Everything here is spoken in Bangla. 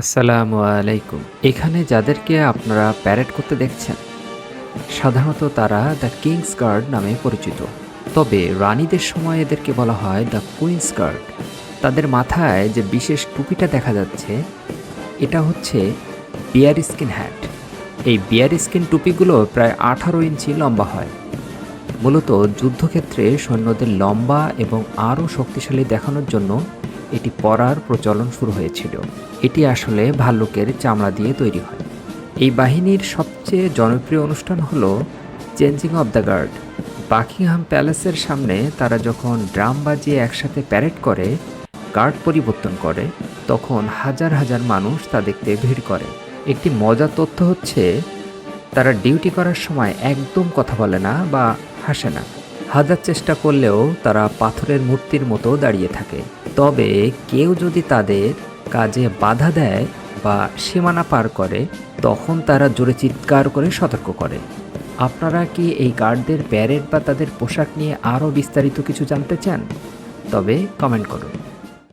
আসসালামু আলাইকুম। এখানে যাদেরকে আপনারা প্যারেড করতে দেখছেন, সাধারণত তারা দ্য কিংস গার্ড নামে পরিচিত। তবে রানীদের সময় এদেরকে বলা হয় দ্য কুইন্স গার্ড। তাদের মাথায় যে বিশেষ টুপিটা দেখা যাচ্ছে, এটা হচ্ছে বিয়ার স্কিন হ্যাট। এই বিয়ার স্কিন টুপিগুলো প্রায় 18 ইঞ্চি লম্বা হয়। মূলত যুদ্ধক্ষেত্রে সৈন্যদের লম্বা এবং আরও শক্তিশালী দেখানোর জন্য এটি পরার প্রচলন শুরু হয়েছিল। এটি আসলে ভাল্লুকের চামড়া দিয়ে তৈরি হয়। এই বাহিনীর সবচেয়ে জনপ্রিয় অনুষ্ঠান হল changing of the guard. Buckingham প্যালেসের সামনে তারা যখন ড্রাম বাজিয়ে একসাথে প্যারেড করে, গার্ড পরিবর্তন করে, তখন হাজার হাজার মানুষ তা দেখতে ভিড় করে। একটি মজার তথ্য হচ্ছে, তারা ডিউটি করার সময় একদম কথা বলে না বা হাসে না। হাজার চেষ্টা করলেও তারা পাথরের মূর্তির মতো দাঁড়িয়ে থাকে। তবে কেউ যদি তাদের কাজে বাধা দেয় বা সীমানা পার করে, তখন তারা জোরে চিৎকার করে সতর্ক করে। আপনারা কি এই গার্ডদের প্যারেড বা তাদের পোশাক নিয়ে আরও বিস্তারিত কিছু জানতে চান? তবে কমেন্ট করুন।